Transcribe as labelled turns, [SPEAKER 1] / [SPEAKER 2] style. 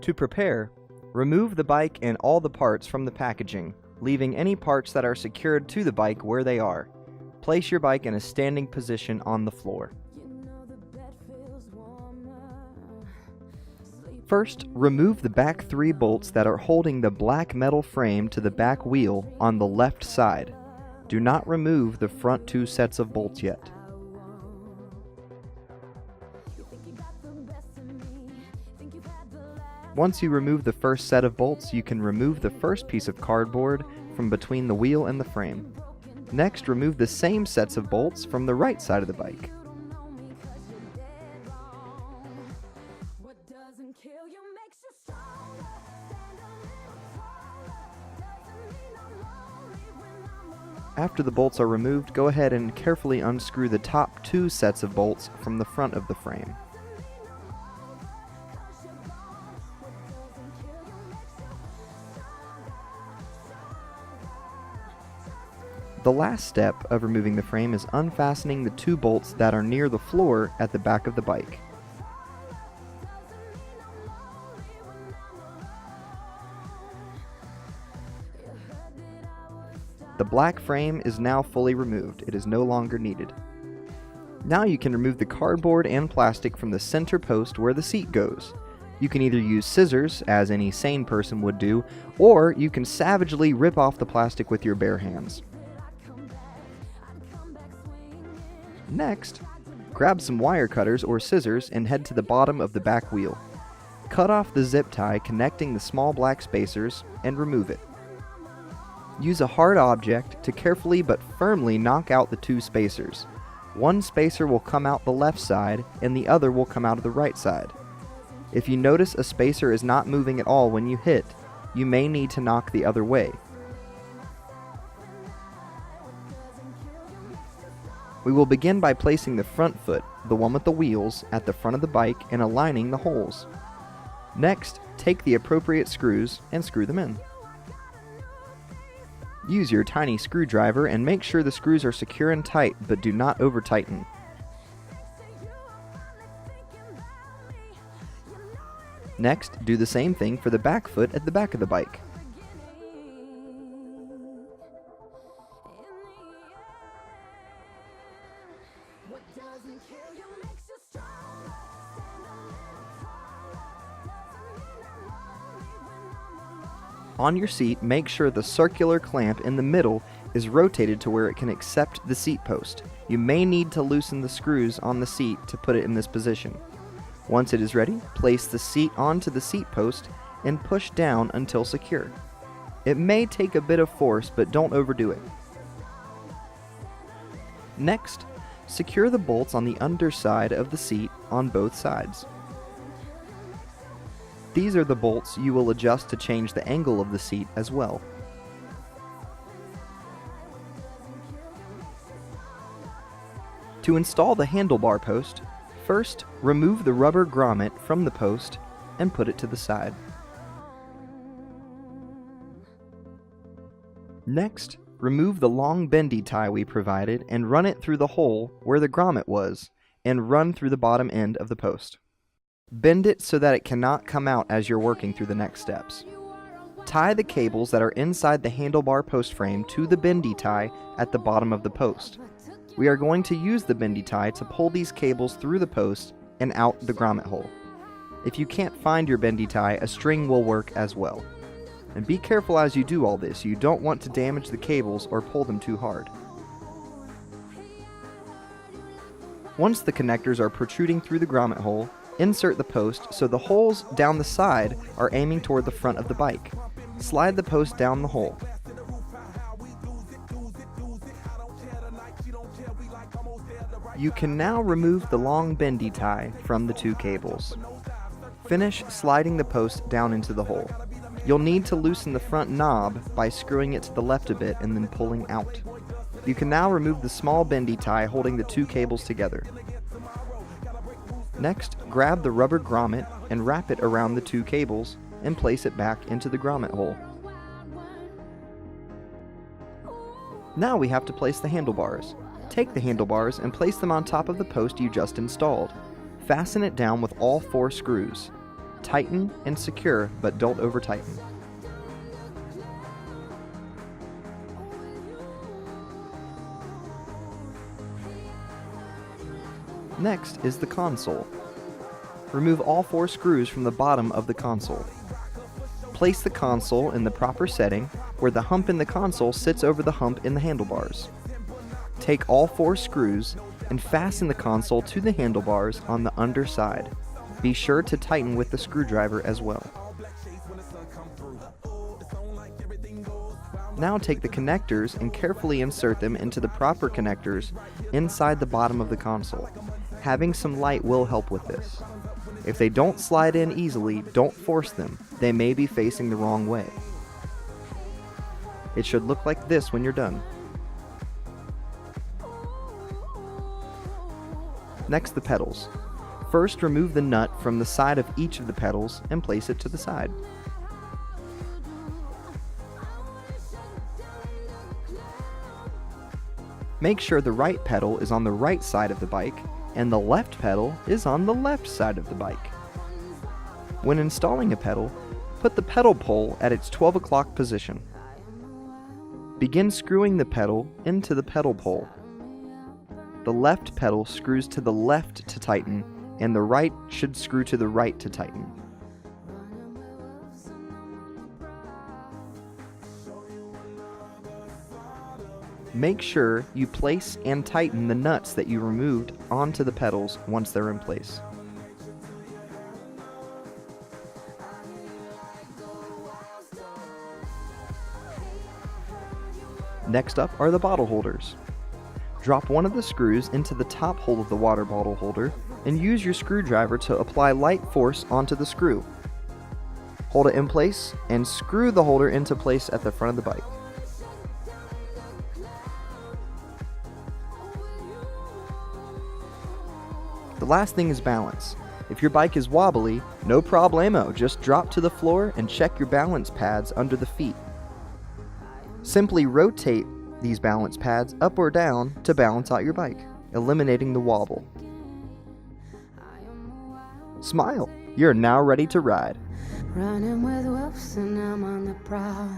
[SPEAKER 1] To prepare, remove the bike and all the parts from the packaging, leaving any parts that are secured to the bike where they are. Place your bike in a standing position on the floor. First, remove the back 3 bolts that are holding the black metal frame to the back wheel on the left side. Do not remove the front 2 sets of bolts yet. Once you remove the first set of bolts, you can remove the first piece of cardboard from between the wheel and the frame. Next, remove the same sets of bolts from the right side of the bike. After the bolts are removed, go ahead and carefully unscrew the top 2 sets of bolts from the front of the frame. The last step of removing the frame is unfastening the 2 bolts that are near the floor at the back of the bike. The black frame is now fully removed. It is no longer needed. Now you can remove the cardboard and plastic from the center post where the seat goes. You can either use scissors, as any sane person would do, or you can savagely rip off the plastic with your bare hands. Next, grab some wire cutters or scissors and head to the bottom of the back wheel. Cut off the zip tie connecting the small black spacers and remove it. Use a hard object to carefully but firmly knock out the 2 spacers. One spacer will come out the left side and the other will come out of the right side. If you notice a spacer is not moving at all when you hit, you may need to knock the other way. We will begin by placing the front foot, the one with the wheels, at the front of the bike and aligning the holes. Next, take the appropriate screws and screw them in. Use your tiny screwdriver and make sure the screws are secure and tight, but do not over-tighten. Next, do the same thing for the back foot at the back of the bike. On your seat, make sure the circular clamp in the middle is rotated to where it can accept the seat post. You may need to loosen the screws on the seat to put it in this position. Once it is ready, place the seat onto the seat post and push down until secure. It may take a bit of force, but don't overdo it. Next, secure the bolts on the underside of the seat on both sides. These are the bolts you will adjust to change the angle of the seat as well. To install the handlebar post, first remove the rubber grommet from the post and put it to the side. Next, remove the long bendy tie we provided and run it through the hole where the grommet was, and run through the bottom end of the post. Bend it so that it cannot come out as you're working through the next steps. Tie the cables that are inside the handlebar post frame to the bendy tie at the bottom of the post. We are going to use the bendy tie to pull these cables through the post and out the grommet hole. If you can't find your bendy tie, a string will work as well. And be careful as you do all this. You don't want to damage the cables or pull them too hard. Once the connectors are protruding through the grommet hole, insert the post so the holes down the side are aiming toward the front of the bike. Slide the post down the hole. You can now remove the long bendy tie from the 2 cables. Finish sliding the post down into the hole. You'll need to loosen the front knob by screwing it to the left a bit and then pulling out. You can now remove the small bendy tie holding the 2 cables together. Next, grab the rubber grommet and wrap it around the 2 cables and place it back into the grommet hole. Now we have to place the handlebars. Take the handlebars and place them on top of the post you just installed. Fasten it down with all 4 screws. Tighten and secure, but don't over-tighten. Next is the console. Remove all 4 screws from the bottom of the console. Place the console in the proper setting where the hump in the console sits over the hump in the handlebars. Take all 4 screws and fasten the console to the handlebars on the underside. Be sure to tighten with the screwdriver as well. Now take the connectors and carefully insert them into the proper connectors inside the bottom of the console. Having some light will help with this. If they don't slide in easily, don't force them. They may be facing the wrong way. It should look like this when you're done. Next, the pedals. First, remove the nut from the side of each of the pedals and place it to the side. Make sure the right pedal is on the right side of the bike and the left pedal is on the left side of the bike. When installing a pedal, put the pedal pole at its 12 o'clock position. Begin screwing the pedal into the pedal pole. The left pedal screws to the left to tighten, and the right should screw to the right to tighten. Make sure you place and tighten the nuts that you removed onto the pedals once they're in place. Next up are the bottle holders. Drop one of the screws into the top hole of the water bottle holder and use your screwdriver to apply light force onto the screw. Hold it in place and screw the holder into place at the front of the bike. The last thing is balance. If your bike is wobbly, no problemo, just drop to the floor and check your balance pads under the feet. Simply rotate these balance pads up or down to balance out your bike, eliminating the wobble. Smile! You're now ready to ride.
[SPEAKER 2] Running with wolves and I'm on the prowl.